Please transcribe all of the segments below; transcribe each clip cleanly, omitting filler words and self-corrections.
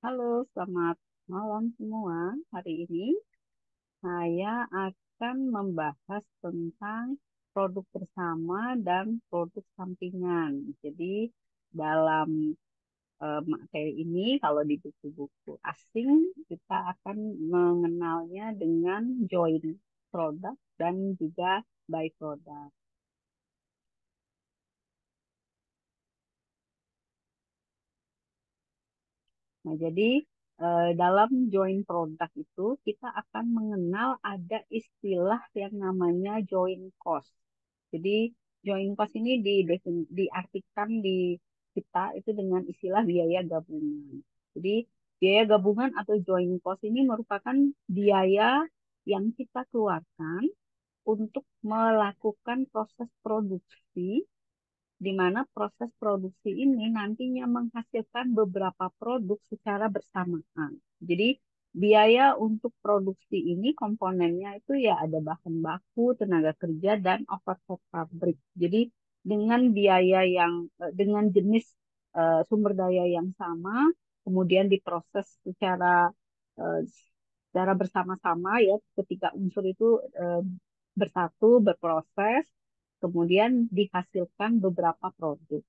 Halo, selamat malam semua. Hari ini saya akan membahas tentang produk bersama dan produk sampingan. Jadi, dalam materi ini, kalau di buku-buku asing, kita akan mengenalnya dengan joint product dan juga by product. Nah, jadi dalam joint product itu kita akan mengenal ada istilah yang namanya joint cost. Jadi joint cost ini diartikan di kita itu dengan istilah biaya gabungan. Jadi biaya gabungan atau joint cost ini merupakan biaya yang kita keluarkan untuk melakukan proses produksi di mana proses produksi ini nantinya menghasilkan beberapa produk secara bersamaan. Jadi biaya untuk produksi ini komponennya itu ya ada bahan baku, tenaga kerja, dan overhead pabrik. Jadi dengan biaya yang dengan jenis sumber daya yang sama, kemudian diproses eh, secara bersama-sama ya ketika unsur itu eh, bersatu berproses kemudian dihasilkan beberapa produk.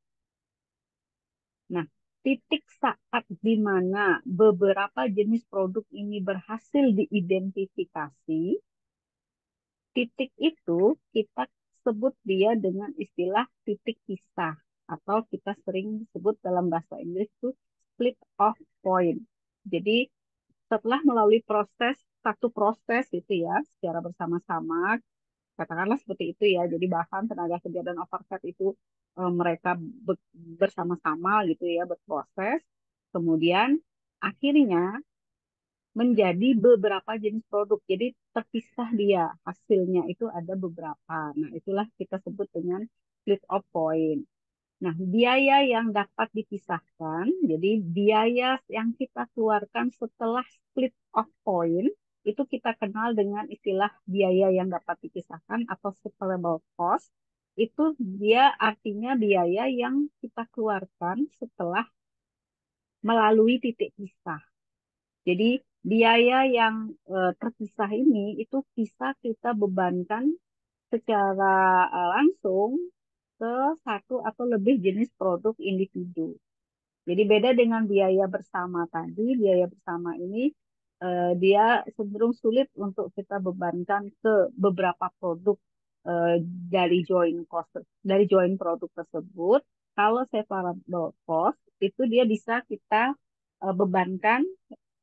Nah, titik saat di mana beberapa jenis produk ini berhasil diidentifikasi, titik itu kita sebut dia dengan istilah titik pisah atau kita sering sebut dalam bahasa Inggris itu split off point. Jadi setelah melalui satu proses itu ya secara bersama-sama katakanlah seperti itu ya. Jadi bahan, tenaga kerja dan overhead itu mereka bersama-sama gitu ya berproses. Kemudian akhirnya menjadi beberapa jenis produk. Jadi terpisah dia hasilnya itu ada beberapa. Nah, itulah kita sebut dengan split off point. Nah, biaya yang dapat dipisahkan, jadi biaya yang kita keluarkan setelah split off point, itu kita kenal dengan istilah biaya yang dapat dipisahkan atau separable cost. Itu dia artinya biaya yang kita keluarkan setelah melalui titik pisah. Jadi biaya yang terpisah ini itu bisa kita bebankan secara langsung ke satu atau lebih jenis produk individu. Jadi beda dengan biaya bersama tadi, biaya bersama ini dia cenderung sulit untuk kita bebankan ke beberapa produk eh, dari dari joint produk tersebut. Kalau separable cost itu dia bisa kita bebankan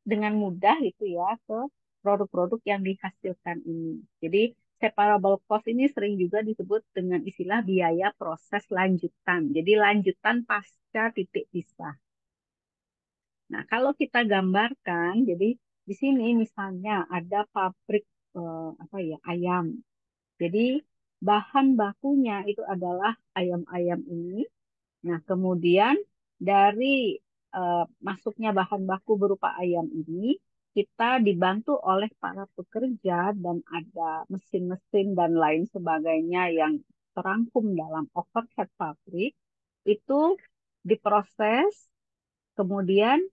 dengan mudah gitu ya ke produk-produk yang dihasilkan ini. Jadi separable cost ini sering juga disebut dengan istilah biaya proses lanjutan. Jadi lanjutan pasca titik pisah. Nah, kalau kita gambarkan, jadi di sini misalnya ada pabrik apa ya ayam. Jadi bahan bakunya itu adalah ayam-ayam ini. Nah, kemudian dari masuknya bahan baku berupa ayam ini, kita dibantu oleh para pekerja dan ada mesin-mesin dan lain sebagainya yang terangkum dalam overhead pabrik, itu diproses, kemudian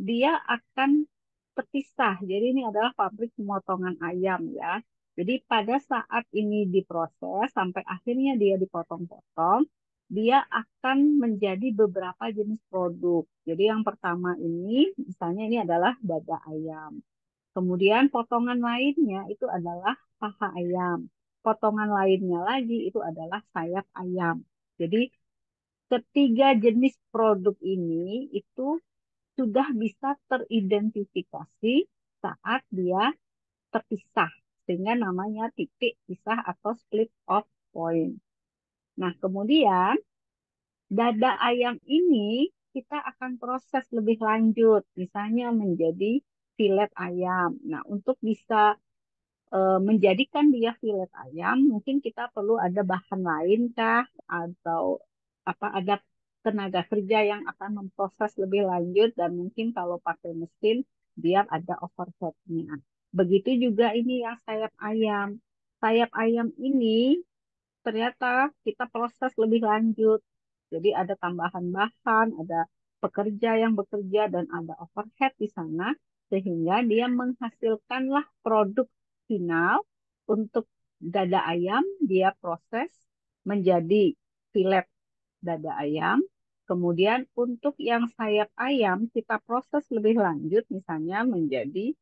dia akan terpisah. Jadi ini adalah pabrik pemotongan ayam ya. Jadi pada saat ini diproses sampai akhirnya dia dipotong-potong, dia akan menjadi beberapa jenis produk. Jadi yang pertama ini, misalnya ini adalah dada ayam. Kemudian potongan lainnya itu adalah paha ayam. Potongan lainnya lagi itu adalah sayap ayam. Jadi ketiga jenis produk ini itu sudah bisa teridentifikasi saat dia terpisah, sehingga namanya titik pisah atau split off point. Nah, kemudian dada ayam ini kita akan proses lebih lanjut, misalnya menjadi filet ayam. Nah, untuk bisa menjadikan dia filet ayam, mungkin kita perlu ada bahan lain kah atau apa ada tenaga kerja yang akan memproses lebih lanjut dan mungkin kalau pakai mesin dia ada overheadnya. Begitu juga ini yang sayap ayam. Sayap ayam ini ternyata kita proses lebih lanjut. Jadi ada tambahan bahan, ada pekerja yang bekerja dan ada overhead di sana sehingga dia menghasilkanlah produk final untuk dada ayam dia proses menjadi filet dada ayam. Kemudian untuk yang sayap ayam kita proses lebih lanjut misalnya menjadi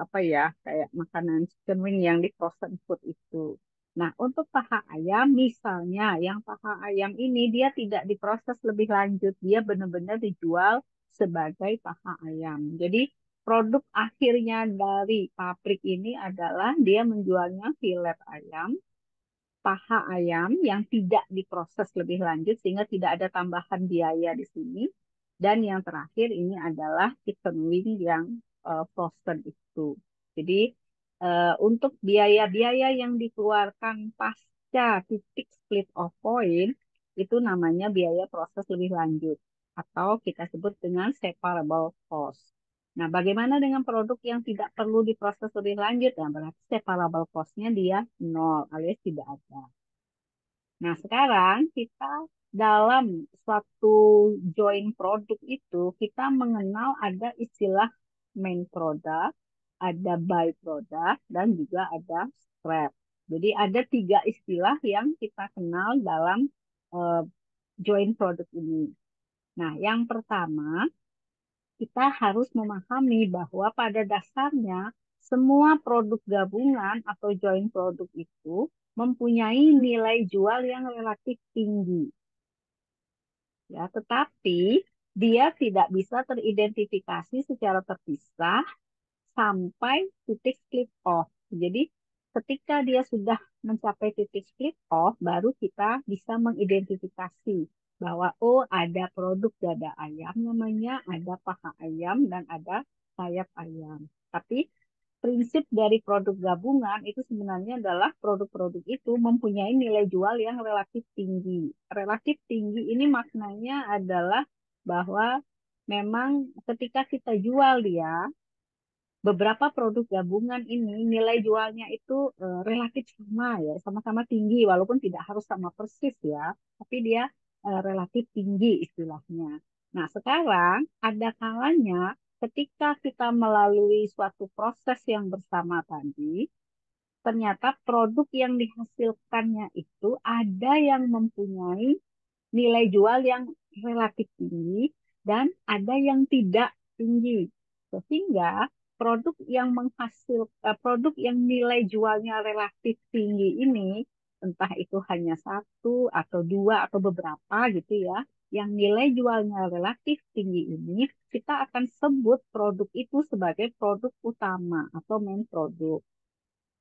apa ya kayak makanan chicken wing yang di frozen food itu. Nah, untuk paha ayam misalnya yang paha ayam ini dia tidak diproses lebih lanjut, dia benar-benar dijual sebagai paha ayam. Jadi produk akhirnya dari pabrik ini adalah dia menjualnya filet ayam, paha ayam yang tidak diproses lebih lanjut sehingga tidak ada tambahan biaya di sini. Dan yang terakhir ini adalah chicken wing yang frozen itu. Jadi untuk biaya-biaya yang dikeluarkan pasca titik split of point itu namanya biaya proses lebih lanjut atau kita sebut dengan separable cost. Nah, bagaimana dengan produk yang tidak perlu diproses lebih lanjut? Nah, berarti separable cost-nya dia nol alias tidak ada. Nah, sekarang kita dalam suatu joint produk itu, kita mengenal ada istilah main product, ada by product, dan juga ada scrap. Jadi ada tiga istilah yang kita kenal dalam eh, joint product ini. Nah, yang pertama, kita harus memahami bahwa pada dasarnya semua produk gabungan atau joint produk itu mempunyai nilai jual yang relatif tinggi. Ya, tetapi dia tidak bisa teridentifikasi secara terpisah sampai titik split off. Jadi ketika dia sudah mencapai titik split off, baru kita bisa mengidentifikasi bahwa oh ada produk dada ayam namanya, ada paha ayam dan ada sayap ayam. Tapi prinsip dari produk gabungan itu sebenarnya adalah produk-produk itu mempunyai nilai jual yang relatif tinggi. Relatif tinggi ini maknanya adalah bahwa memang ketika kita jual dia, beberapa produk gabungan ini nilai jualnya itu relatif sama ya, sama-sama tinggi walaupun tidak harus sama persis ya, tapi dia relatif tinggi istilahnya. Nah, sekarang ada kalanya ketika kita melalui suatu proses yang bersama tadi, ternyata produk yang dihasilkannya itu ada yang mempunyai nilai jual yang relatif tinggi dan ada yang tidak tinggi. Sehingga produk yang nilai jualnya relatif tinggi ini entah itu hanya satu atau dua atau beberapa gitu ya, yang nilai jualnya relatif tinggi ini kita akan sebut produk itu sebagai produk utama atau main produk.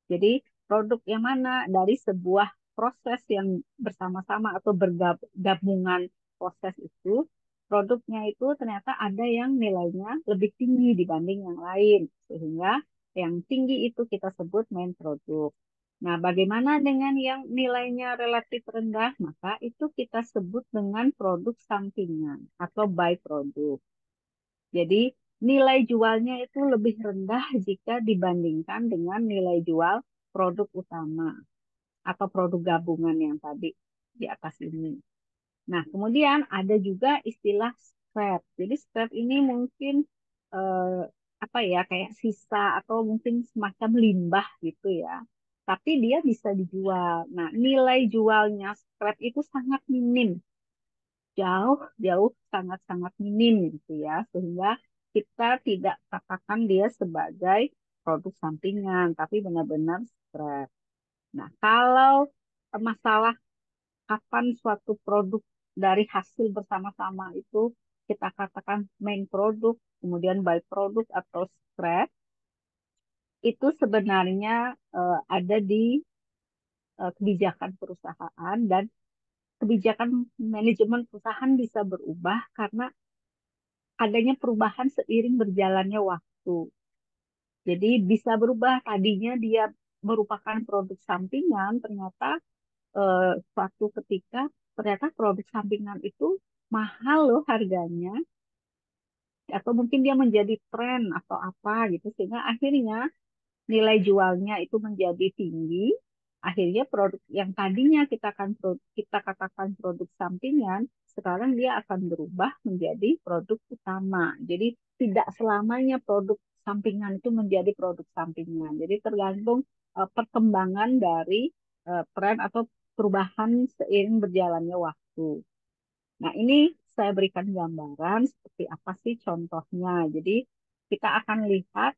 Jadi produk yang mana dari sebuah proses yang bersama-sama atau bergabungan proses itu, produknya itu ternyata ada yang nilainya lebih tinggi dibanding yang lain. Sehingga yang tinggi itu kita sebut main produk. Nah, bagaimana dengan yang nilainya relatif rendah? Maka itu kita sebut dengan produk sampingan atau byproduct. Jadi nilai jualnya itu lebih rendah jika dibandingkan dengan nilai jual produk utama atau produk gabungan yang tadi di atas ini. Nah, kemudian ada juga istilah scrap. Jadi scrap ini mungkin eh, apa ya kayak sisa atau mungkin semacam limbah gitu ya. Tapi dia bisa dijual. Nah, nilai jualnya scrap itu sangat minim, jauh jauh sangat-sangat minim gitu ya, sehingga kita tidak katakan dia sebagai produk sampingan tapi benar-benar scrap. Nah, kalau masalah kapan suatu produk dari hasil bersama-sama itu kita katakan main produk kemudian by product atau scrap, itu sebenarnya ada di kebijakan perusahaan, dan kebijakan manajemen perusahaan bisa berubah karena adanya perubahan seiring berjalannya waktu. Jadi bisa berubah, tadinya dia merupakan produk sampingan, ternyata suatu ketika ternyata produk sampingan itu mahal loh harganya, atau mungkin dia menjadi tren atau apa gitu, sehingga akhirnya nilai jualnya itu menjadi tinggi, Akhirnya produk yang tadinya kita katakan produk sampingan, sekarang dia akan berubah menjadi produk utama. Jadi tidak selamanya produk sampingan itu menjadi produk sampingan. Jadi tergantung perkembangan dari tren atau perubahan seiring berjalannya waktu. Nah, ini saya berikan gambaran seperti apa sih contohnya. Jadi kita akan lihat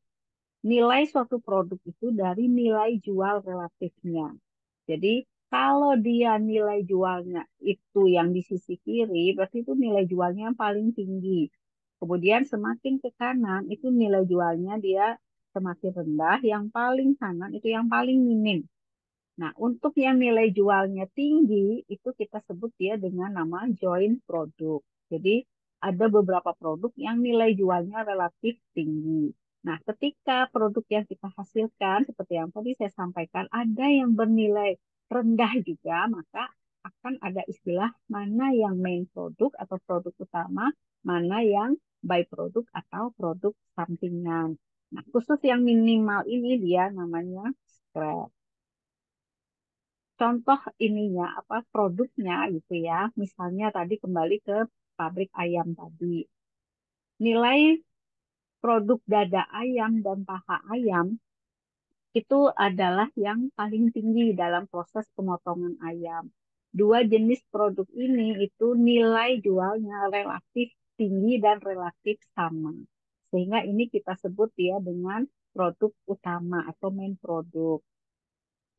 nilai suatu produk itu dari nilai jual relatifnya. Jadi kalau dia nilai jualnya itu yang di sisi kiri, berarti itu nilai jualnya yang paling tinggi. Kemudian semakin ke kanan itu nilai jualnya dia semakin rendah, yang paling kanan itu yang paling minim. Nah, untuk yang nilai jualnya tinggi, itu kita sebut dia dengan nama joint produk. Jadi, ada beberapa produk yang nilai jualnya relatif tinggi. Nah, ketika produk yang kita hasilkan, seperti yang tadi saya sampaikan, ada yang bernilai rendah juga, maka akan ada istilah mana yang main produk atau produk utama, mana yang by produk atau produk sampingan. Nah, khusus yang minimal ini dia namanya scrap. Contoh ininya apa produknya gitu ya. Misalnya tadi kembali ke pabrik ayam tadi. Nilai produk dada ayam dan paha ayam itu adalah yang paling tinggi dalam proses pemotongan ayam. Dua jenis produk ini itu nilai jualnya relatif tinggi dan relatif sama. Sehingga ini kita sebut dia dengan produk utama atau main produk.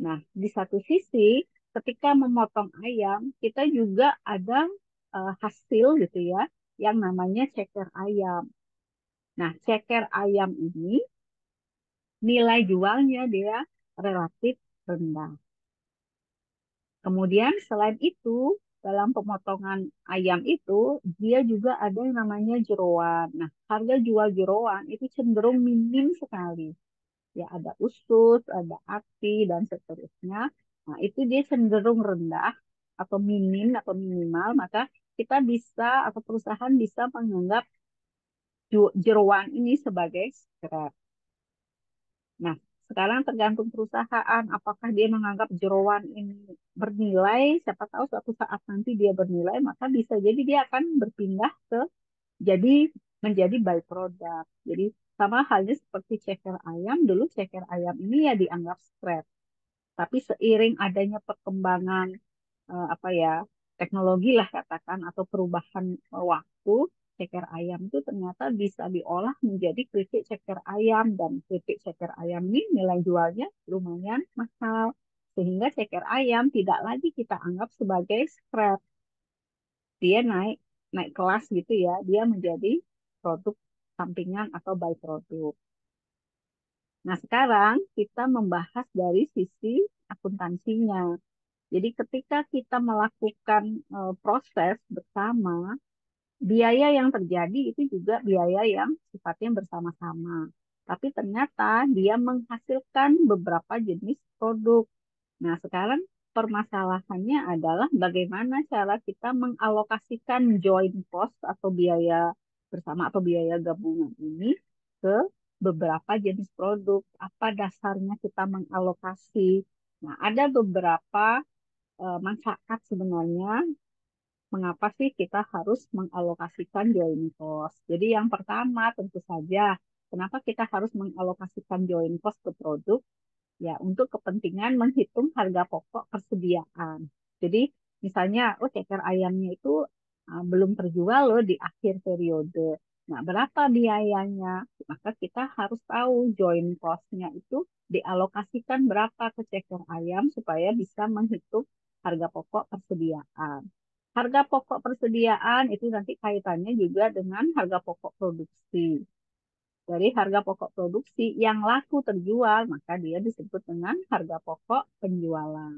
Nah, di satu sisi, ketika memotong ayam, kita juga ada hasil gitu ya, yang namanya ceker ayam. Nah, ceker ayam ini nilai jualnya dia relatif rendah. Kemudian selain itu, dalam pemotongan ayam itu, dia juga ada yang namanya jeroan. Nah, harga jual jeroan itu cenderung minim sekali. Ya ada usus, ada ati, dan seterusnya. Nah, itu dia cenderung rendah atau minim atau minimal, maka kita bisa atau perusahaan bisa menganggap jeroan ini sebagai scrap. Nah, sekarang tergantung perusahaan apakah dia menganggap jeroan ini bernilai, siapa tahu suatu saat nanti dia bernilai, maka bisa jadi dia akan berpindah ke jadi menjadi byproduct. Jadi sama halnya seperti ceker ayam, dulu ceker ayam ini ya dianggap scrap. Tapi seiring adanya perkembangan apa ya teknologi lah katakan atau perubahan waktu, ceker ayam itu ternyata bisa diolah menjadi keripik ceker ayam dan keripik ceker ayam ini nilai jualnya lumayan mahal. Sehingga ceker ayam tidak lagi kita anggap sebagai scrap, dia naik naik kelas gitu ya, dia menjadi produk sampingan atau byproduct. Nah, sekarang kita membahas dari sisi akuntansinya. Jadi ketika kita melakukan proses bersama, biaya yang terjadi itu juga biaya yang sifatnya bersama-sama. Tapi ternyata dia menghasilkan beberapa jenis produk. Nah, sekarang permasalahannya adalah bagaimana cara kita mengalokasikan joint cost atau biaya bersama atau biaya gabungan ini ke beberapa jenis produk. Apa dasarnya kita mengalokasi? Nah, ada beberapa manfaat sebenarnya mengapa sih kita harus mengalokasikan joint cost. Jadi yang pertama tentu saja, kenapa kita harus mengalokasikan joint cost ke produk? Ya, untuk kepentingan menghitung harga pokok persediaan. Jadi, misalnya, oh ceker ayamnya itu belum terjual loh di akhir periode. Nah, berapa biayanya? Maka kita harus tahu joint cost-nya itu dialokasikan berapa ke ceker ayam supaya bisa menghitung harga pokok persediaan. Harga pokok persediaan itu nanti kaitannya juga dengan harga pokok produksi. Dari harga pokok produksi yang laku terjual, maka dia disebut dengan harga pokok penjualan.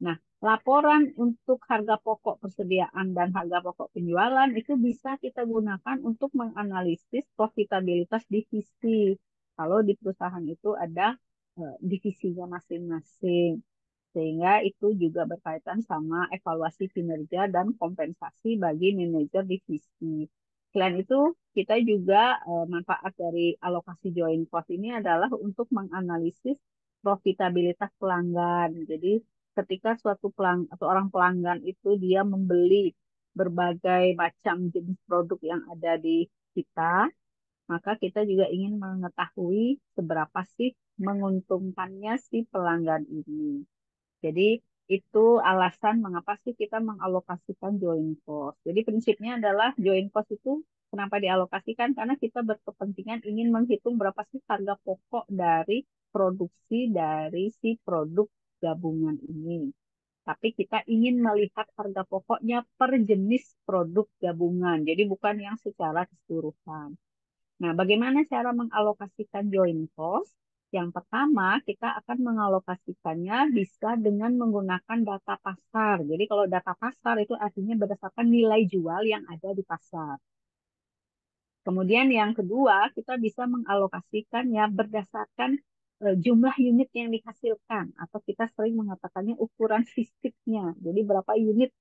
Nah, laporan untuk harga pokok persediaan dan harga pokok penjualan itu bisa kita gunakan untuk menganalisis profitabilitas divisi. Kalau di perusahaan itu ada divisinya masing-masing. Sehingga itu juga berkaitan sama evaluasi kinerja dan kompensasi bagi manajer divisi. Selain itu, kita juga manfaat dari alokasi joint cost ini adalah untuk menganalisis profitabilitas pelanggan. Jadi ketika suatu orang pelanggan itu dia membeli berbagai macam jenis produk yang ada di kita, maka kita juga ingin mengetahui seberapa sih menguntungkannya si pelanggan ini. Jadi itu alasan mengapa sih kita mengalokasikan joint cost. Jadi prinsipnya adalah joint cost itu kenapa dialokasikan? Karena kita berkepentingan ingin menghitung berapa sih harga pokok dari produksi dari si produk gabungan ini. Tapi kita ingin melihat harga pokoknya per jenis produk gabungan. Jadi bukan yang secara keseluruhan. Nah, bagaimana cara mengalokasikan joint cost? Yang pertama, kita akan mengalokasikannya bisa dengan menggunakan data pasar. Jadi kalau data pasar itu artinya berdasarkan nilai jual yang ada di pasar. Kemudian yang kedua, kita bisa mengalokasikannya berdasarkan jumlah unit yang dihasilkan. Atau kita sering mengatakannya ukuran fisiknya. Jadi berapa unit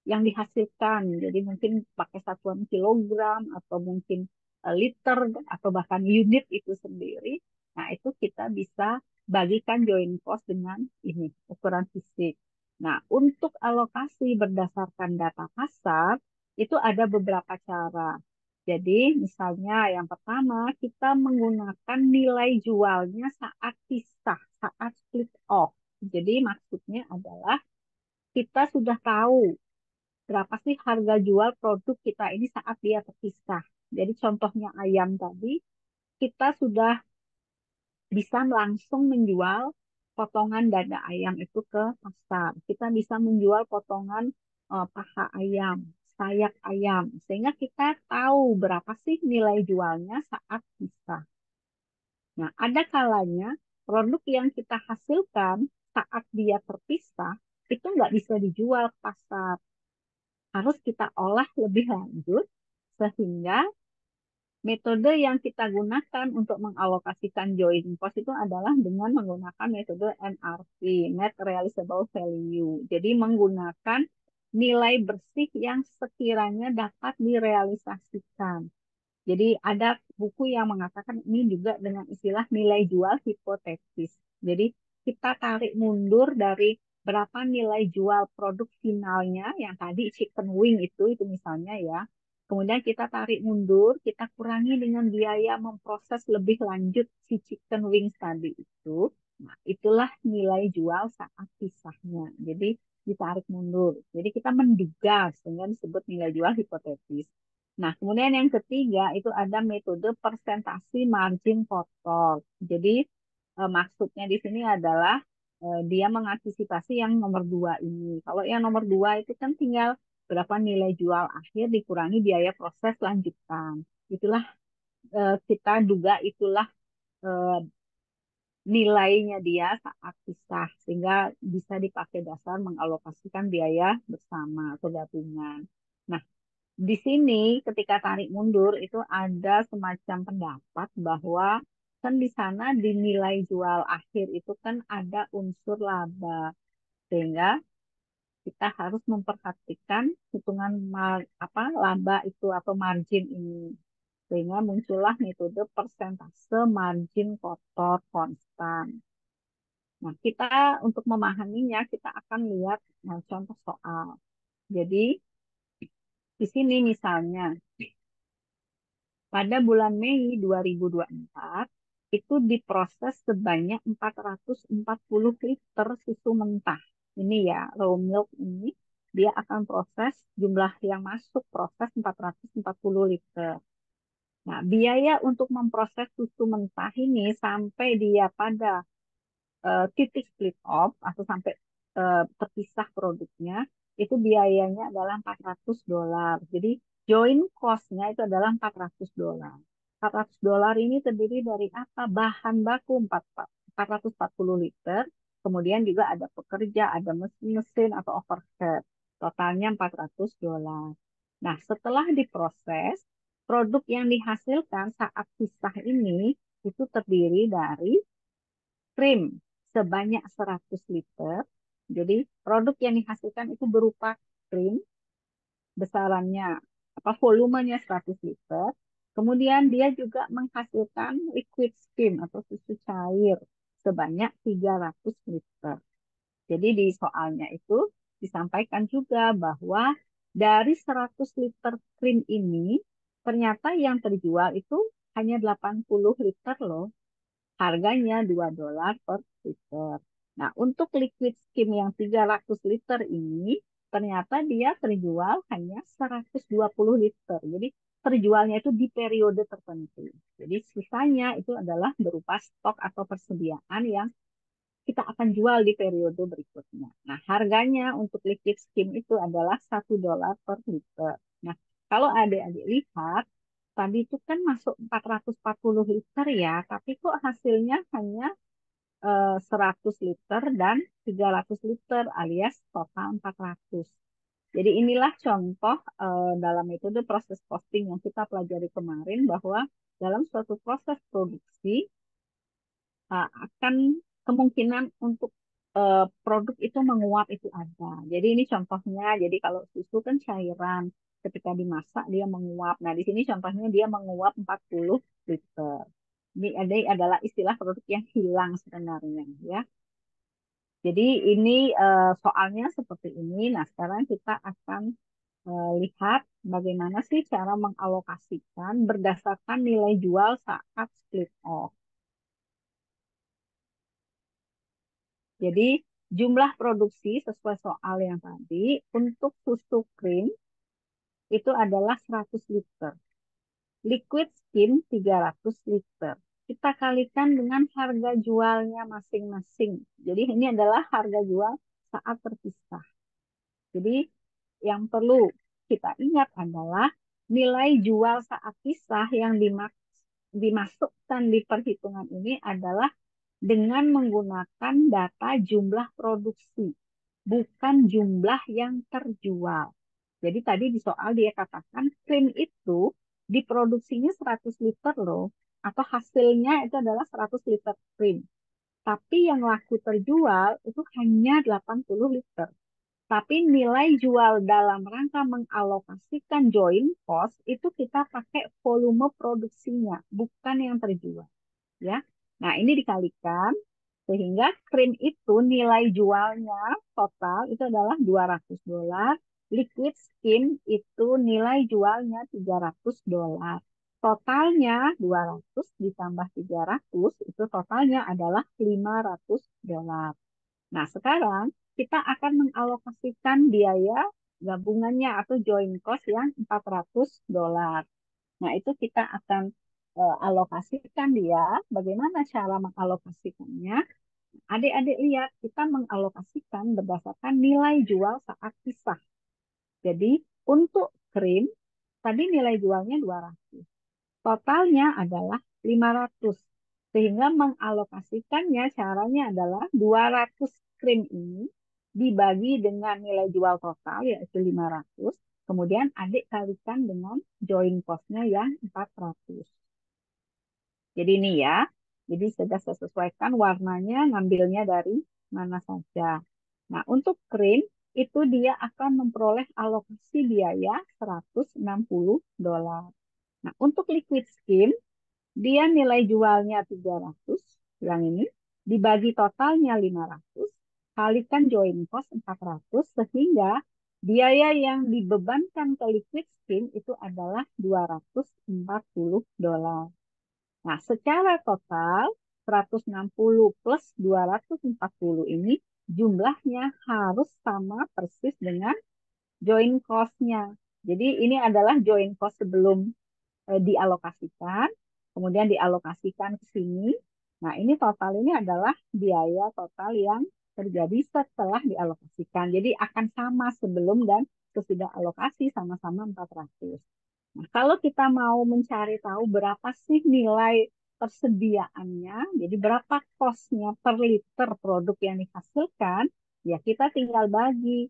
yang dihasilkan. Jadi mungkin pakai satuan kilogram atau mungkin liter atau bahkan unit itu sendiri. Nah, itu kita bisa bagikan joint cost dengan ini, ukuran fisik. Nah, untuk alokasi berdasarkan data pasar, itu ada beberapa cara. Jadi, misalnya yang pertama, kita menggunakan nilai jualnya saat pisah, saat split off. Jadi, maksudnya adalah kita sudah tahu berapa sih harga jual produk kita ini saat dia terpisah. Jadi contohnya ayam tadi, kita sudah bisa langsung menjual potongan dada ayam itu ke pasar. Kita bisa menjual potongan paha ayam, sayap ayam, sehingga kita tahu berapa sih nilai jualnya saat pisah. Nah, ada kalanya produk yang kita hasilkan saat dia terpisah itu nggak bisa dijual ke pasar, harus kita olah lebih lanjut sehingga metode yang kita gunakan untuk mengalokasikan joint cost itu adalah dengan menggunakan metode NRV, Net Realizable Value. Jadi menggunakan nilai bersih yang sekiranya dapat direalisasikan. Jadi ada buku yang mengatakan ini juga dengan istilah nilai jual hipotetis. Jadi kita tarik mundur dari berapa nilai jual produk finalnya yang tadi chicken wing itu misalnya ya. Kemudian kita tarik mundur, kita kurangi dengan biaya memproses lebih lanjut si chicken wings tadi itu. Nah, itulah nilai jual saat pisahnya. Jadi ditarik mundur. Jadi kita menduga sehingga disebut nilai jual hipotetis. Nah, kemudian yang ketiga itu ada metode persentase margin kotor. Jadi maksudnya di sini adalah dia mengantisipasi yang nomor dua ini. Kalau yang nomor dua itu kan tinggal berapa nilai jual akhir dikurangi biaya proses lanjutan. Itulah kita duga itulah eh, nilainya dia saat pisah sehingga bisa dipakai dasar mengalokasikan biaya bersama atau gabungan. Nah, di sini ketika tarik mundur itu ada semacam pendapat bahwa kan di sana di nilai jual akhir itu kan ada unsur laba sehingga kita harus memperhatikan hitungan laba itu atau margin ini sehingga muncullah metode persentase margin kotor konstan. Nah, kita untuk memahaminya kita akan lihat contoh soal. Jadi di sini misalnya pada bulan Mei 2024, itu diproses sebanyak 440 liter susu mentah. Ini ya, raw milk ini, dia akan proses jumlah yang masuk proses 440 liter. Nah, biaya untuk memproses susu mentah ini sampai dia pada titik split off atau sampai terpisah produknya, itu biayanya adalah $400. Jadi joint cost-nya itu adalah $400. $400 ini terdiri dari apa? Bahan baku 440 liter, kemudian juga ada pekerja, ada mesin-mesin atau overhead. Totalnya $400. Nah, setelah diproses, produk yang dihasilkan saat pisah ini itu terdiri dari krim sebanyak 100 liter. Jadi produk yang dihasilkan itu berupa krim besarannya volumenya 100 liter. Kemudian dia juga menghasilkan liquid skim atau susu cair sebanyak 300 liter. Jadi di soalnya itu disampaikan juga bahwa dari 100 liter krim ini, ternyata yang terjual itu hanya 80 liter loh. Harganya $2 per liter. Nah, untuk liquid skim yang 300 liter ini, ternyata dia terjual hanya 120 liter. Jadi terjualnya itu di periode tertentu. Jadi sisanya itu adalah berupa stok atau persediaan yang kita akan jual di periode berikutnya. Nah, harganya untuk liquid skim itu adalah $1 per liter. Nah, kalau adik-adik lihat, tadi itu kan masuk 440 liter ya, tapi kok hasilnya hanya 100 liter dan 300 liter alias total 400. Jadi inilah contoh dalam metode proses costing yang kita pelajari kemarin bahwa dalam suatu proses produksi akan kemungkinan untuk produk itu menguap itu ada. Jadi ini contohnya. Jadi kalau susu kan cairan, ketika dimasak dia menguap. Nah, di sini contohnya dia menguap 40 liter. Ini adalah istilah produk yang hilang sebenarnya ya. Jadi ini soalnya seperti ini. Nah, sekarang kita akan lihat bagaimana sih cara mengalokasikan berdasarkan nilai jual saat split off. Jadi jumlah produksi sesuai soal yang tadi untuk susu krim itu adalah 100 liter. Liquid skim 300 liter. Kita kalikan dengan harga jualnya masing-masing. Jadi ini adalah harga jual saat terpisah. Jadi yang perlu kita ingat adalah nilai jual saat pisah yang dimasukkan di perhitungan ini adalah dengan menggunakan data jumlah produksi, bukan jumlah yang terjual. Jadi tadi di soal dia katakan krim itu diproduksinya 100 liter loh, atau hasilnya itu adalah 100 liter krim. Tapi yang laku terjual itu hanya 80 liter. Tapi nilai jual dalam rangka mengalokasikan joint cost itu kita pakai volume produksinya, bukan yang terjual. Ya, nah ini dikalikan sehingga krim itu nilai jualnya total itu adalah $200. Liquid skin itu nilai jualnya $300. Totalnya 200 ditambah 300 itu totalnya adalah $500. Nah, sekarang kita akan mengalokasikan biaya gabungannya atau joint cost yang $400. Nah, itu kita akan alokasikan dia. Bagaimana cara mengalokasikannya? Adik-adik lihat, kita mengalokasikan berdasarkan nilai jual saat pisah. Jadi, untuk krim, tadi nilai jualnya 200. Totalnya adalah 500. Sehingga mengalokasikannya caranya adalah 200 krim ini dibagi dengan nilai jual total yaitu 500. Kemudian adik kalikan dengan join cost-nya yang 400. Jadi ini ya. Jadi sudah saya sesuaikan warnanya, ngambilnya dari mana saja. Nah, untuk krim itu dia akan memperoleh alokasi biaya $160. Nah, untuk liquid skim, dia nilai jualnya 300, yang ini, dibagi totalnya 500, kalikan join cost 400, sehingga biaya yang dibebankan ke liquid skim itu adalah $240. Nah, secara total 160 plus 240 ini jumlahnya harus sama persis dengan join cost-nya. Jadi ini adalah join cost sebelum dialokasikan, kemudian dialokasikan ke sini. Nah, ini total ini adalah biaya total yang terjadi setelah dialokasikan. Jadi akan sama sebelum dan sesudah alokasi sama-sama 400. Nah, kalau kita mau mencari tahu berapa sih nilai persediaannya, jadi berapa cost-nya per liter produk yang dihasilkan, ya kita tinggal bagi.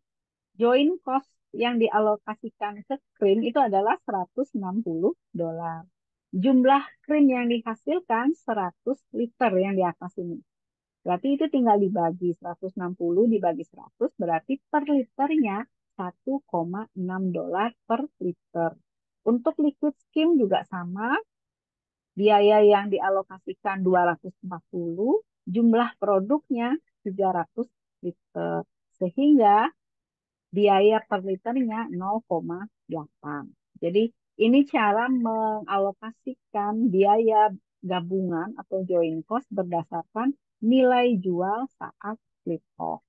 Join cost yang dialokasikan ke krim itu adalah $160. Jumlah krim yang dihasilkan 100 liter yang di atas ini. Berarti itu tinggal dibagi 160 dibagi 100 berarti per liternya $1,6 per liter. Untuk liquid skim juga sama, biaya yang dialokasikan 240 jumlah produknya 300 liter. Sehingga biaya per liternya 0,8. Jadi ini cara mengalokasikan biaya gabungan atau joint cost berdasarkan nilai jual saat split off.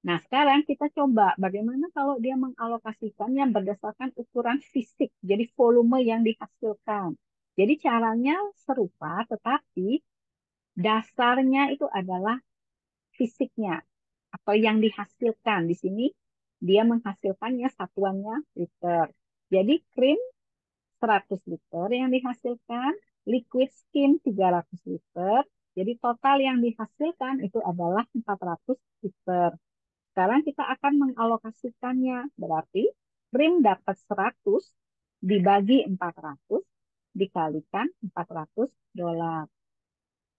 Nah, sekarang kita coba bagaimana kalau dia mengalokasikannya berdasarkan ukuran fisik, jadi volume yang dihasilkan. Jadi caranya serupa, tetapi dasarnya itu adalah fisiknya atau yang dihasilkan. Di sini dia menghasilkannya satuannya liter. Jadi krim 100 liter yang dihasilkan, liquid skim 300 liter. Jadi total yang dihasilkan itu adalah 400 liter. Sekarang kita akan mengalokasikannya. Berarti krim dapat 100 dibagi 400 dikalikan $400.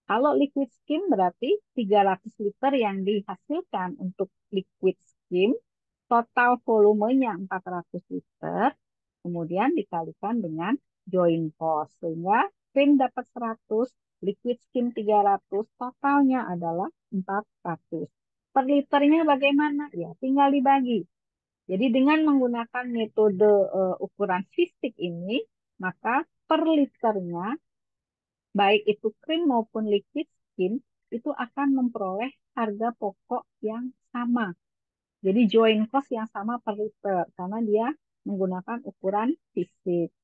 Kalau liquid skim berarti 300 liter yang dihasilkan untuk liquid skim, total volumenya 400 liter, kemudian dikalikan dengan joint cost. Sehingga krim dapat 100, liquid skim 300, totalnya adalah 400. Per liternya bagaimana? Ya, tinggal dibagi. Jadi dengan menggunakan metode ukuran fisik ini, maka per liternya baik itu krim maupun liquid skin, itu akan memperoleh harga pokok yang sama. Jadi joint cost yang sama per liter, karena dia menggunakan ukuran fisik.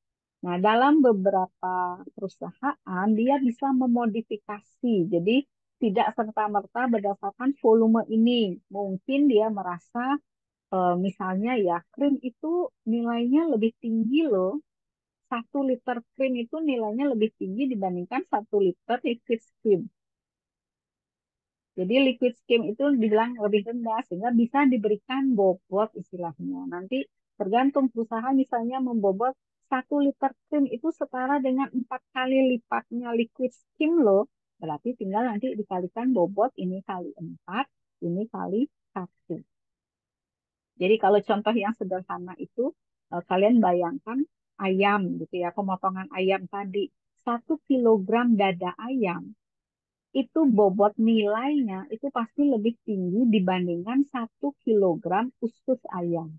Nah, dalam beberapa perusahaan, dia bisa memodifikasi. Jadi tidak serta-merta berdasarkan volume ini. Mungkin dia merasa, misalnya ya, krim itu nilainya lebih tinggi loh. 1 liter krim itu nilainya lebih tinggi dibandingkan 1 liter liquid skim. Jadi liquid skim itu dibilang lebih rendah sehingga bisa diberikan bobot istilahnya. Nanti tergantung perusahaan misalnya membobot 1 liter krim itu setara dengan 4 kali lipatnya liquid skim loh. Berarti tinggal nanti dikalikan bobot ini kali 4, ini kali 1. Jadi kalau contoh yang sederhana itu kalian bayangkan ayam gitu ya, pemotongan ayam tadi. 1 kilogram dada ayam itu bobot nilainya itu pasti lebih tinggi dibandingkan 1 kilogram usus ayam.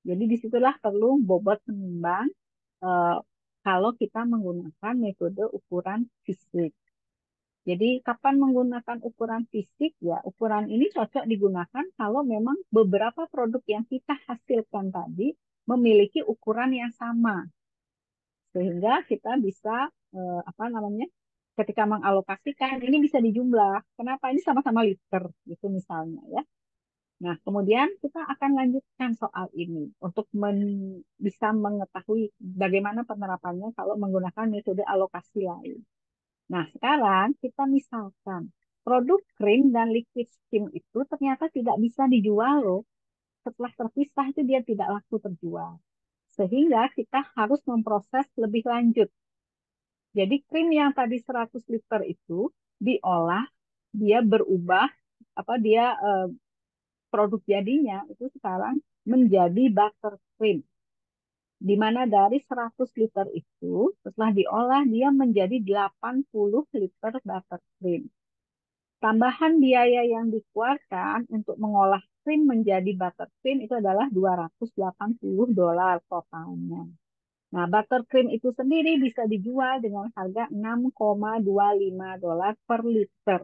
Jadi disitulah perlu bobot penimbang eh, kalau kita menggunakan metode ukuran fisik. Jadi kapan menggunakan ukuran fisik ya ukuran ini cocok digunakan kalau memang beberapa produk yang kita hasilkan tadi memiliki ukuran yang sama sehingga kita bisa apa namanya ketika mengalokasikan ini bisa dijumlah. Kenapa ini sama-sama liter gitu misalnya ya. Nah, kemudian kita akan lanjutkan soal ini untuk bisa mengetahui bagaimana penerapannya kalau menggunakan metode alokasi lain. Nah, sekarang kita misalkan produk krim dan liquid skim itu ternyata tidak bisa dijual loh. Setelah terpisah itu dia tidak laku terjual. Sehingga kita harus memproses lebih lanjut. Jadi krim yang tadi 100 liter itu diolah, dia berubah, apa dia produk jadinya itu sekarang menjadi buttercream. Di mana dari 100 liter itu setelah diolah dia menjadi 80 liter buttercream. Tambahan biaya yang dikeluarkan untuk mengolah krim menjadi buttercream itu adalah $280 totalnya. Nah, buttercream itu sendiri bisa dijual dengan harga $6,25 per liter.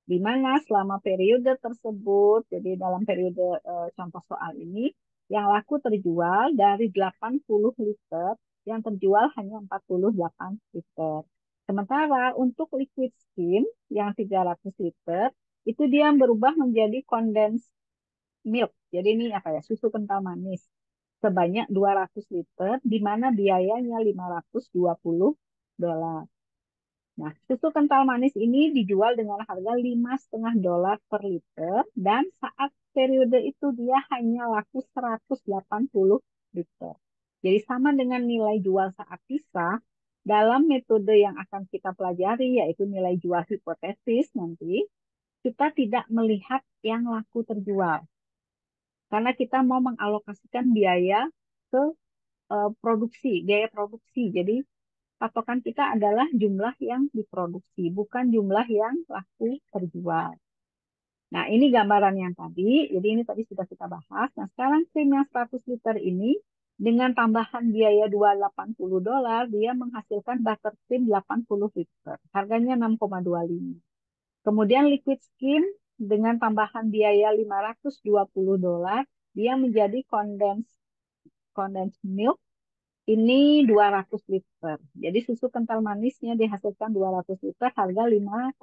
Di mana selama periode tersebut, jadi dalam periode contoh soal ini, yang laku terjual dari 80 liter, yang terjual hanya 48 liter. Sementara untuk liquid skim yang 300 liter, itu dia berubah menjadi condensed milk. Jadi ini apa ya, susu kental manis sebanyak 200 liter, di mana biayanya $520. Nah, susu kental manis ini dijual dengan harga $5,5 per liter, dan saat periode itu dia hanya laku 180 liter. Jadi sama dengan nilai jual saat pisah, dalam metode yang akan kita pelajari, yaitu nilai jual hipotesis nanti, kita tidak melihat yang laku terjual. Karena kita mau mengalokasikan biaya ke produksi, biaya produksi. Jadi patokan kita adalah jumlah yang diproduksi, bukan jumlah yang laku terjual. Nah, ini gambaran yang tadi. Jadi ini tadi sudah kita bahas. Nah, sekarang krim yang 100 liter ini dengan tambahan biaya $280, dia menghasilkan butter cream 80 liter. Harganya 6,25. Kemudian liquid skim dengan tambahan biaya $520, dia menjadi condensed milk ini 200 liter. Jadi susu kental manisnya dihasilkan 200 liter, harga $5,5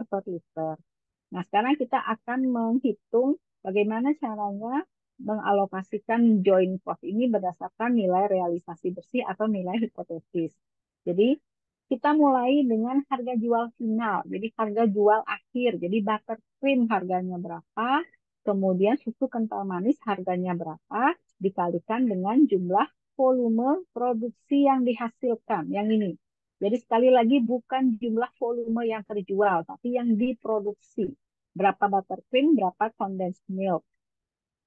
per liter. Nah, sekarang kita akan menghitung bagaimana caranya mengalokasikan joint cost ini berdasarkan nilai realisasi bersih atau nilai hipotesis. Jadi, kita mulai dengan harga jual final. Jadi, harga jual akhir. Jadi, butter cream harganya berapa, kemudian susu kental manis harganya berapa, dikalikan dengan jumlah volume produksi yang dihasilkan. Yang ini. Jadi sekali lagi bukan jumlah volume yang terjual, tapi yang diproduksi. Berapa buttercream, berapa condensed milk.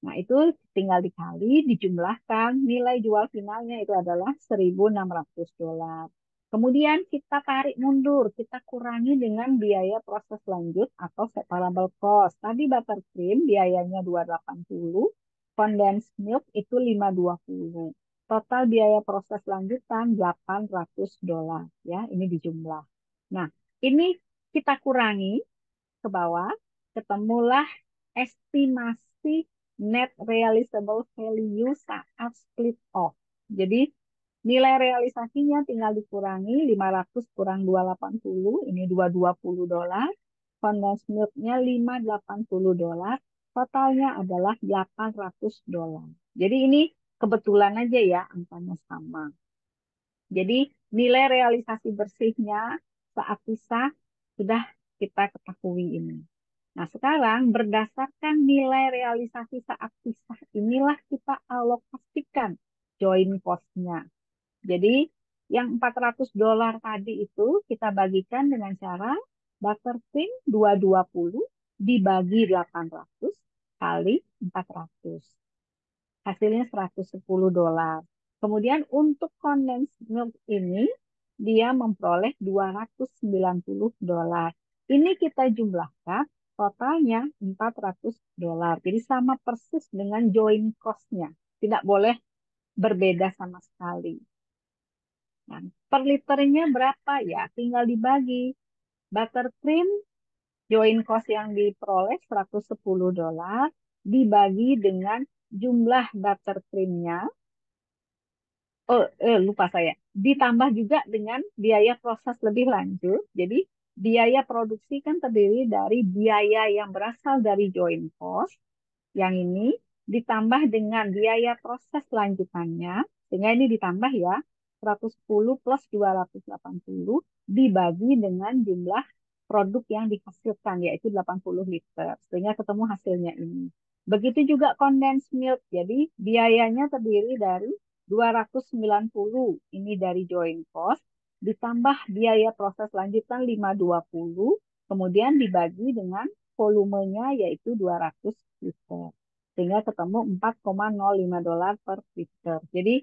Nah, itu tinggal dikali, dijumlahkan, nilai jual finalnya itu adalah $1.600. Kemudian kita tarik mundur, kita kurangi dengan biaya proses lanjut atau separable cost. Tadi buttercream biayanya 280, condensed milk itu 520. Total biaya proses lanjutan $800 ya, ini dijumlah. Nah, ini kita kurangi ke bawah, ketemulah estimasi net realizable value saat split off. Jadi nilai realisasinya tinggal dikurangi 500 kurang 280, ini $220. Condensed milk-nya $580. Totalnya adalah $800. Jadi ini kebetulan aja ya angkanya sama. Jadi nilai realisasi bersihnya saat pisah sudah kita ketahui ini. Nah, sekarang berdasarkan nilai realisasi saat pisah inilah kita alokasikan joint cost-nya. Jadi yang $400 tadi itu kita bagikan dengan cara buttercream 220 dibagi 800 kali 400. Hasilnya $110. Kemudian untuk condensed milk ini dia memperoleh $290. Ini kita jumlahkan totalnya $400. Jadi sama persis dengan joint cost-nya. Tidak boleh berbeda sama sekali. Nah, per liternya berapa ya? Tinggal dibagi. Buttercream joint cost yang diperoleh $110 dibagi dengan jumlah buttercreamnya. Oh, lupa saya. Ditambah juga dengan biaya proses lebih lanjut. Jadi biaya produksi kan terdiri dari biaya yang berasal dari joint cost, yang ini ditambah dengan biaya proses lanjutannya, sehingga ini ditambah ya, 110 plus 280 dibagi dengan jumlah produk yang dihasilkan, yaitu 80 liter, sehingga ketemu hasilnya ini. Begitu juga condensed milk, jadi biayanya terdiri dari 290, ini dari joint cost, ditambah biaya proses lanjutan 520, kemudian dibagi dengan volumenya yaitu 200 liter. Sehingga ketemu $4,05 per liter. Jadi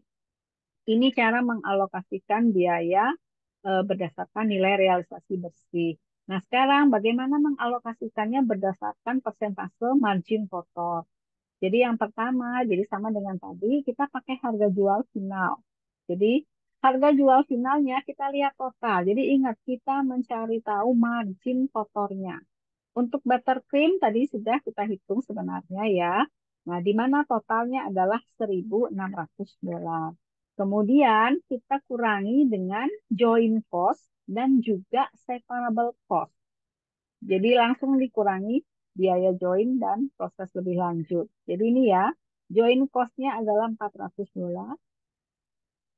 ini cara mengalokasikan biaya berdasarkan nilai realisasi bersih. Nah, sekarang bagaimana mengalokasikannya berdasarkan persentase margin kotor. Jadi yang pertama, jadi sama dengan tadi, kita pakai harga jual final. Jadi harga jual finalnya kita lihat total. Jadi ingat, kita mencari tahu margin kotornya. Untuk buttercream tadi sudah kita hitung sebenarnya ya. Nah, di mana totalnya adalah $1.600. Kemudian kita kurangi dengan joint cost dan juga separable cost. Jadi langsung dikurangi biaya join dan proses lebih lanjut. Jadi ini ya, join cost-nya adalah $400.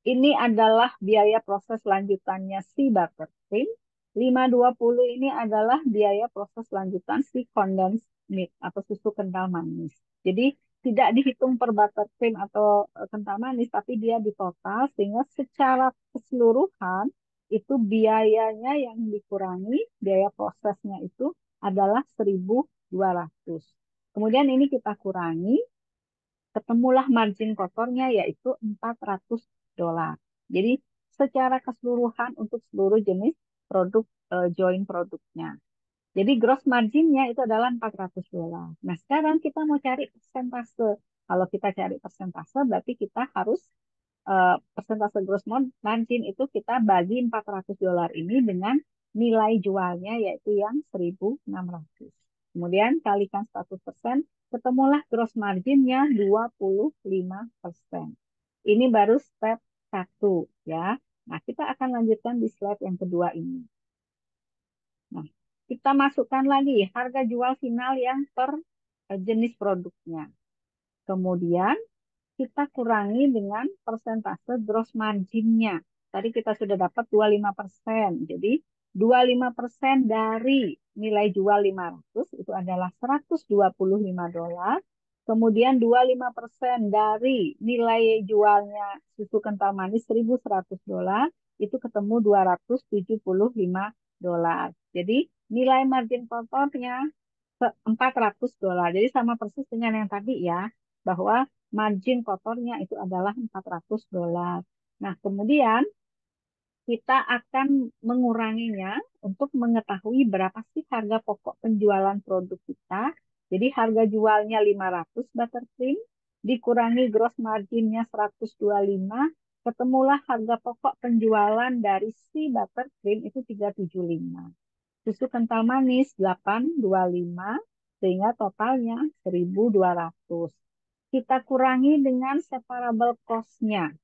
Ini adalah biaya proses lanjutannya si buttercream. 520 ini adalah biaya proses lanjutan si condensed milk atau susu kental manis. Jadi tidak dihitung per buttercream atau kental manis, tapi dia di total sehingga secara keseluruhan itu biayanya yang dikurangi, biaya prosesnya itu adalah 1.200. Kemudian ini kita kurangi, ketemulah margin kotornya yaitu $400. Jadi secara keseluruhan untuk seluruh jenis produk join produknya. Jadi gross marginnya itu adalah $400. Nah, sekarang kita mau cari persentase. Kalau kita cari persentase, berarti kita harus persentase gross margin itu kita bagi $400 ini dengan nilai jualnya yaitu yang 1.600. Kemudian kalikan 100%, ketemulah gross marginnya 25%. Ini baru step 1 ya. Nah, kita akan lanjutkan di slide yang kedua ini. Nah, kita masukkan lagi harga jual final yang per jenis produknya. Kemudian kita kurangi dengan persentase gross marginnya. Tadi kita sudah dapat 25%. Jadi 25% dari nilai jual 500 itu adalah $125. Kemudian 25% dari nilai jualnya susu kental manis $1.100 itu ketemu $275. Jadi nilai margin kotornya $400. Jadi sama persis dengan yang tadi ya, bahwa margin kotornya itu adalah $400. Nah, kemudian kita akan menguranginya untuk mengetahui berapa sih harga pokok penjualan produk kita. Jadi harga jualnya 500 buttercream, dikurangi gross marginnya 125, ketemulah harga pokok penjualan dari si buttercream itu 375. Susu kental manis 825 sehingga totalnya 1.200. Kita kurangi dengan separable cost-nya.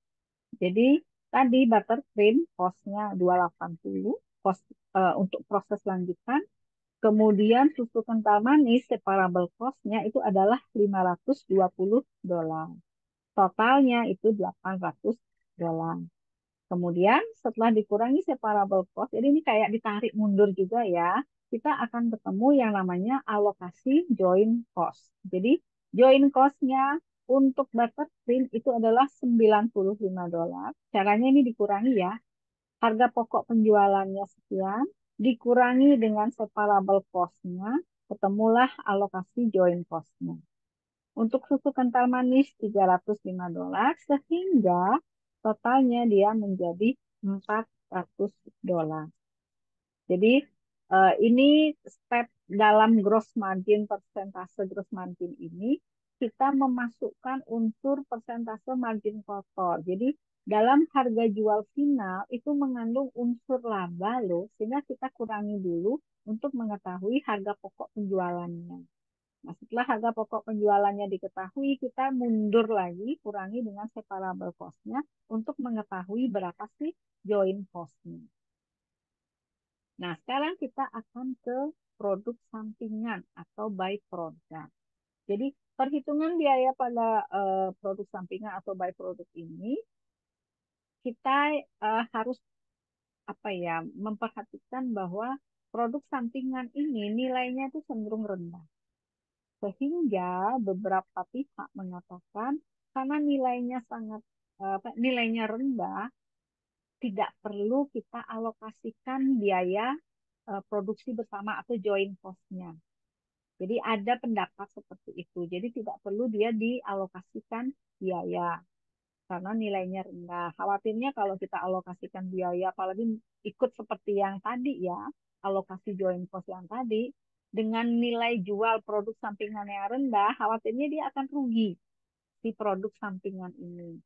Jadi tadi buttercream cost-nya 280 cost untuk proses lanjutan. Kemudian susu kental manis separable cost-nya itu adalah $520. Totalnya itu $800. Kemudian setelah dikurangi separable cost, jadi ini kayak ditarik mundur juga ya, kita akan ketemu yang namanya alokasi joint cost. Jadi joint cost-nya untuk buttercream itu adalah $95. Caranya ini dikurangi ya, harga pokok penjualannya sekian, dikurangi dengan separable cost-nya, ketemulah alokasi joint cost-nya. Untuk susu kental manis $305 sehingga totalnya dia menjadi $400. Jadi ini step dalam gross margin, persentase gross margin ini kita memasukkan unsur persentase margin kotor. Jadi dalam harga jual final itu mengandung unsur laba loh, sehingga kita kurangi dulu untuk mengetahui harga pokok penjualannya. Nah, setelah harga pokok penjualannya diketahui, kita mundur lagi, kurangi dengan separable cost-nya untuk mengetahui berapa sih joint cost-nya. Nah, sekarang kita akan ke produk sampingan atau by product. Jadi, perhitungan biaya pada produk sampingan atau by product ini, kita harus apa ya, memperhatikan bahwa produk sampingan ini nilainya itu cenderung rendah. Sehingga beberapa pihak mengatakan karena nilainya sangat nilainya rendah, tidak perlu kita alokasikan biaya produksi bersama atau joint cost-nya. Jadi ada pendapat seperti itu. Jadi tidak perlu dia dialokasikan biaya karena nilainya rendah. Khawatirnya kalau kita alokasikan biaya, apalagi ikut seperti yang tadi ya, alokasi joint cost yang tadi, dengan nilai jual produk sampingan yang rendah, khawatirnya dia akan rugi si produk sampingan ini.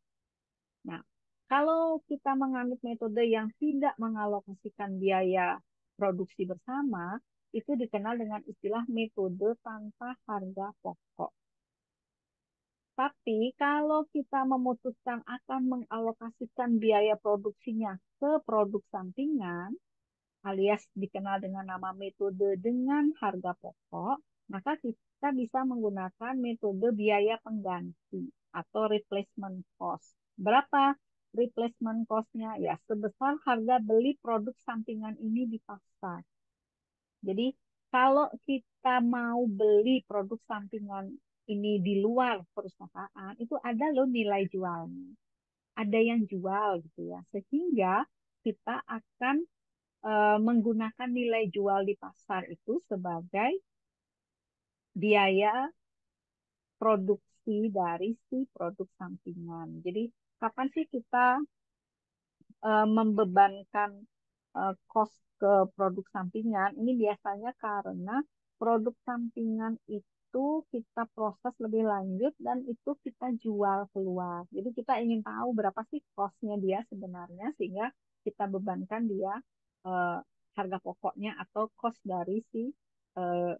Nah, kalau kita menganut metode yang tidak mengalokasikan biaya produksi bersama, itu dikenal dengan istilah metode tanpa harga pokok. Tapi kalau kita memutuskan akan mengalokasikan biaya produksinya ke produk sampingan, alias dikenal dengan nama metode dengan harga pokok, maka kita bisa menggunakan metode biaya pengganti atau replacement cost. Berapa replacement cost-nya? Ya, sebesar harga beli produk sampingan ini di pasar. Jadi, kalau kita mau beli produk sampingan ini di luar perusahaan, itu ada loh nilai jualnya. Ada yang jual gitu ya. Sehingga kita akan menggunakan nilai jual di pasar itu sebagai biaya produksi dari si produk sampingan. Jadi, kapan sih kita membebankan cost ke produk sampingan ini biasanya karena produk sampingan itu kita proses lebih lanjut dan itu kita jual keluar. Jadi kita ingin tahu berapa sih costnya dia sebenarnya sehingga kita bebankan dia eh, harga pokoknya atau cost dari si eh,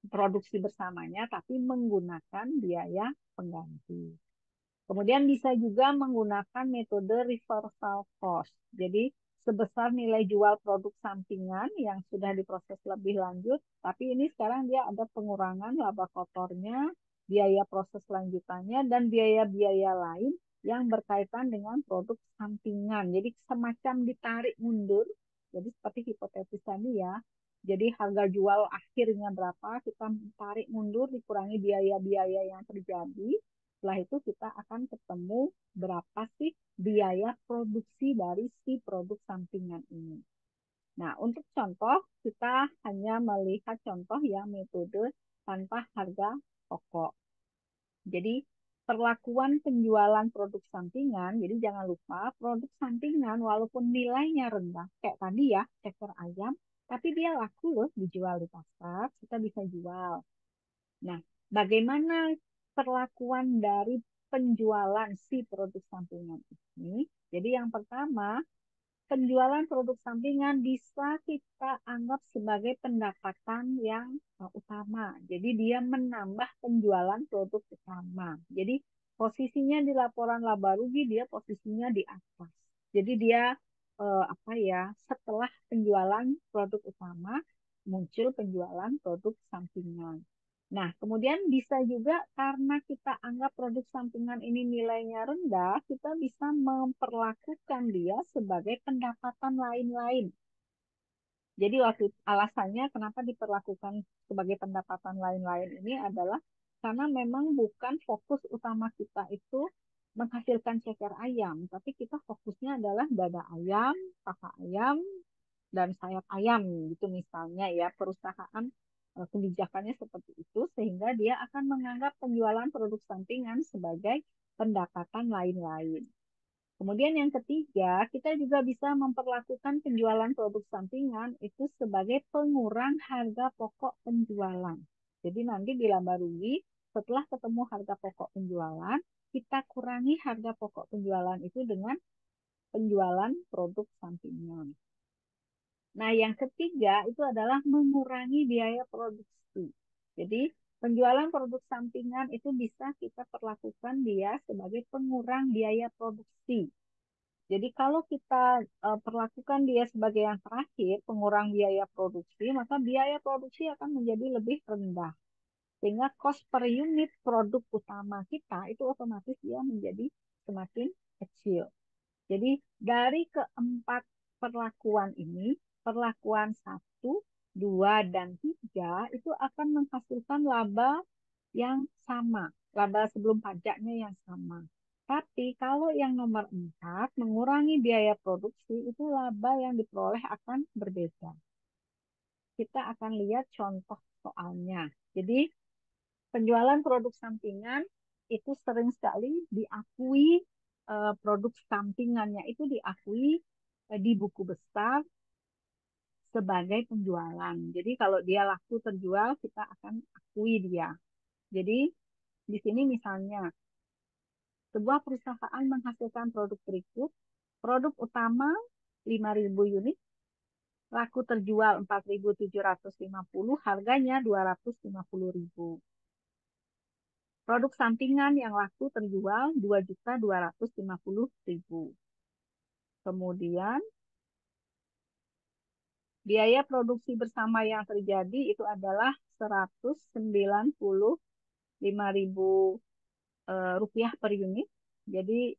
produksi bersamanya, tapi menggunakan biaya pengganti. Kemudian bisa juga menggunakan metode reversal cost. Jadi sebesar nilai jual produk sampingan yang sudah diproses lebih lanjut, tapi ini sekarang dia ada pengurangan laba kotornya, biaya proses lanjutannya, dan biaya-biaya lain yang berkaitan dengan produk sampingan. Jadi semacam ditarik mundur. Jadi seperti hipotesis tadi ya. Jadi harga jual akhirnya berapa, kita tarik mundur, dikurangi biaya-biaya yang terjadi. Setelah itu kita akan ketemu berapa sih biaya produksi dari si produk sampingan ini. Nah, untuk contoh, kita hanya melihat contoh yang metode tanpa harga pokok. Jadi, perlakuan penjualan produk sampingan, jadi jangan lupa produk sampingan walaupun nilainya rendah, kayak tadi ya, ceker ayam, tapi dia laku loh dijual di pasar, kita bisa jual. Nah, bagaimana perlakuan dari penjualan si produk sampingan ini? Jadi yang pertama, penjualan produk sampingan bisa kita anggap sebagai pendapatan yang utama. Jadi dia menambah penjualan produk utama. Jadi posisinya di laporan laba rugi dia posisinya di atas. Jadi dia apa ya, setelah penjualan produk utama muncul penjualan produk sampingan. Nah, kemudian bisa juga karena kita anggap produk sampingan ini nilainya rendah, kita bisa memperlakukan dia sebagai pendapatan lain-lain. Jadi waktu alasannya kenapa diperlakukan sebagai pendapatan lain-lain ini adalah karena memang bukan fokus utama kita itu menghasilkan ceker ayam, tapi kita fokusnya adalah dada ayam, paha ayam, dan sayap ayam gitu misalnya ya perusahaan kebijakannya seperti itu sehingga dia akan menganggap penjualan produk sampingan sebagai pendapatan lain-lain. Kemudian yang ketiga, kita juga bisa memperlakukan penjualan produk sampingan itu sebagai pengurang harga pokok penjualan. Jadi nanti di laba rugi, setelah ketemu harga pokok penjualan, kita kurangi harga pokok penjualan itu dengan penjualan produk sampingan. Nah, yang ketiga itu adalah mengurangi biaya produksi. Jadi, penjualan produk sampingan itu bisa kita perlakukan dia sebagai pengurang biaya produksi. Jadi, kalau kita perlakukan dia sebagai yang terakhir, pengurang biaya produksi, maka biaya produksi akan menjadi lebih rendah. Sehingga cost per unit produk utama kita itu otomatis dia menjadi semakin kecil. Jadi dari keempat perlakuan ini, perlakuan 1, 2, dan 3 itu akan menghasilkan laba yang sama, laba sebelum pajaknya yang sama. Tapi kalau yang nomor 4, mengurangi biaya produksi, itu laba yang diperoleh akan berbeda. Kita akan lihat contoh soalnya. Jadi penjualan produk sampingan itu sering sekali diakui produk sampingannya itu diakui di buku besar sebagai penjualan. Jadi kalau dia laku terjual, kita akan akui dia. Jadi di sini misalnya sebuah perusahaan menghasilkan produk berikut, produk utama 5.000 unit, laku terjual 4.750, harganya 250.000. Produk sampingan yang laku terjual 2.250.000. Kemudian biaya produksi bersama yang terjadi itu adalah 195.000 rupiah per unit. Jadi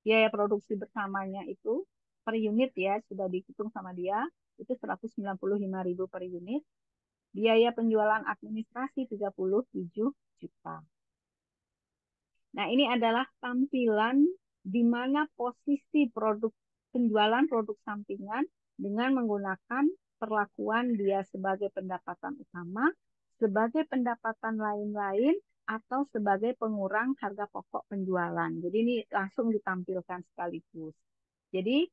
biaya produksi bersamanya itu per unit ya sudah dihitung sama dia itu 195.000 per unit. Biaya penjualan administrasi 37 juta. Nah, ini adalah tampilan di mana posisi produk penjualan produk sampingan dengan menggunakan perlakuan dia sebagai pendapatan utama, sebagai pendapatan lain-lain, atau sebagai pengurang harga pokok penjualan. Jadi ini langsung ditampilkan sekaligus. Jadi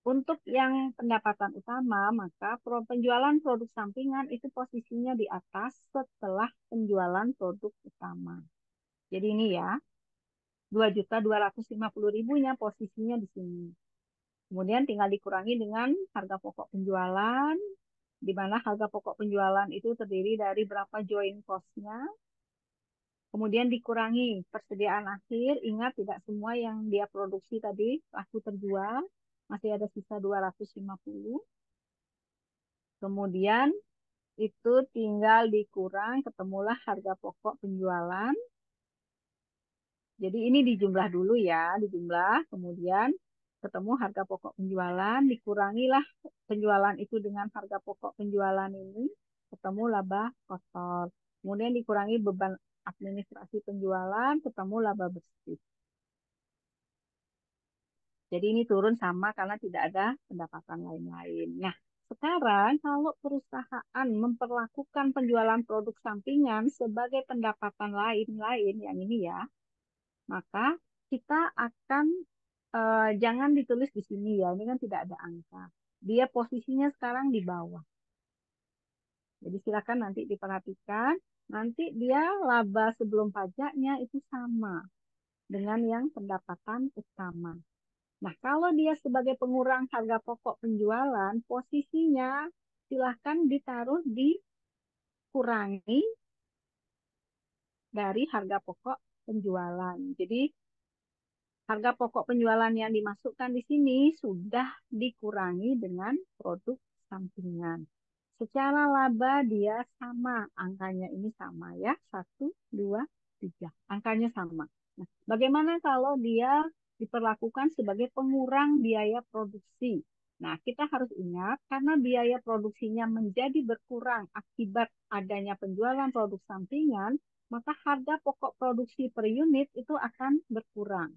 untuk yang pendapatan utama, maka penjualan produk sampingan itu posisinya di atas setelah penjualan produk utama. Jadi ini ya, 2.250.000-nya posisinya di sini. Kemudian tinggal dikurangi dengan harga pokok penjualan, di mana harga pokok penjualan itu terdiri dari berapa join cost-nya. Kemudian dikurangi persediaan akhir, ingat tidak semua yang dia produksi tadi laku terjual, masih ada sisa 250. Kemudian itu tinggal dikurang, ketemulah harga pokok penjualan. Jadi ini dijumlah dulu ya, dijumlah, kemudian ketemu harga pokok penjualan, dikurangilah penjualan itu dengan harga pokok penjualan ini, ketemu laba kotor. Kemudian dikurangi beban administrasi penjualan, ketemu laba bersih. Jadi ini turun sama karena tidak ada pendapatan lain-lain. Nah, sekarang kalau perusahaan memperlakukan penjualan produk sampingan sebagai pendapatan lain-lain, yang ini ya, maka kita akan jangan ditulis di sini ya, ini kan tidak ada angka. Dia posisinya sekarang di bawah. Jadi silakan nanti diperhatikan, nanti dia laba sebelum pajaknya itu sama dengan yang pendapatan utama. Nah, kalau dia sebagai pengurang harga pokok penjualan, posisinya silahkan ditaruh dikurangi dari harga pokok penjualan. Jadi harga pokok penjualan yang dimasukkan di sini sudah dikurangi dengan produk sampingan. Secara laba dia sama, angkanya ini sama ya, 1, 2, 3. Angkanya sama. Nah, bagaimana kalau dia diperlakukan sebagai pengurang biaya produksi? Nah, kita harus ingat karena biaya produksinya menjadi berkurang akibat adanya penjualan produk sampingan, maka harga pokok produksi per unit itu akan berkurang.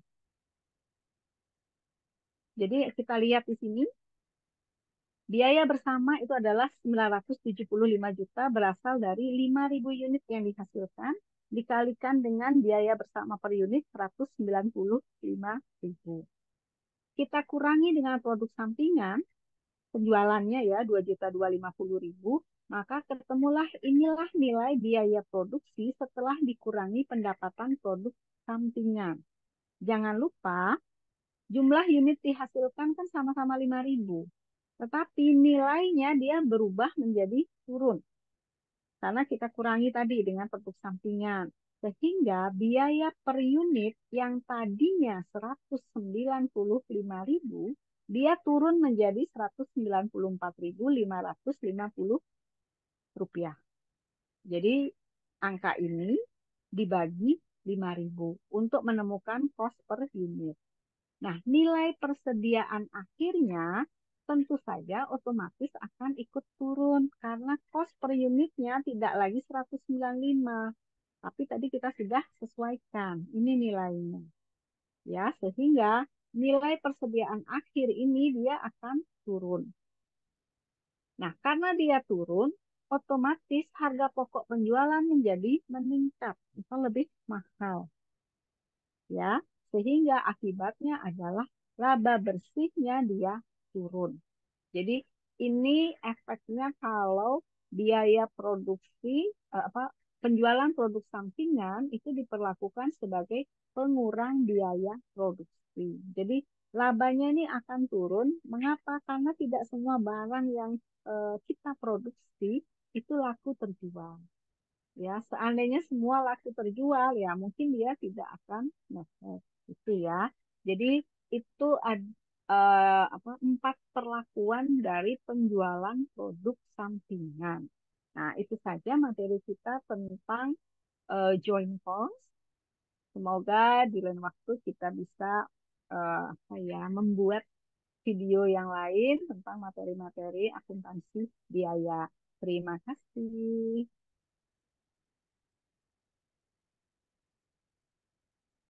Jadi kita lihat di sini, biaya bersama itu adalah 975 juta berasal dari 5.000 unit yang dihasilkan, dikalikan dengan biaya bersama per unit 195.000. Kita kurangi dengan produk sampingan, penjualannya ya 2.250.000, maka ketemulah inilah nilai biaya produksi setelah dikurangi pendapatan produk sampingan. Jangan lupa, jumlah unit dihasilkan kan sama-sama 5.000. Tetapi nilainya dia berubah menjadi turun. Karena kita kurangi tadi dengan produk sampingan. Sehingga biaya per unit yang tadinya 195.000, dia turun menjadi 194.550 rupiah. Jadi angka ini dibagi 5.000 untuk menemukan cost per unit. Nah, nilai persediaan akhirnya tentu saja otomatis akan ikut turun karena cost per unitnya tidak lagi 195. Tapi tadi kita sudah sesuaikan. Ini nilainya. Ya, sehingga nilai persediaan akhir ini dia akan turun. Nah, karena dia turun, otomatis harga pokok penjualan menjadi meningkat atau lebih mahal. Ya, sehingga akibatnya adalah laba bersihnya dia turun. Jadi ini efeknya kalau biaya produksi penjualan produk sampingan itu diperlakukan sebagai pengurang biaya produksi. Jadi labanya ini akan turun. Mengapa? Karena tidak semua barang yang kita produksi itu laku terjual. Ya, seandainya semua laku terjual, ya mungkin dia tidak akan ngefek. Itu ya. Jadi itu ada 4 perlakuan dari penjualan produk sampingan. Nah, itu saja materi kita tentang joint cost. Semoga di lain waktu kita bisa membuat video yang lain tentang materi-materi akuntansi biaya. Terima kasih.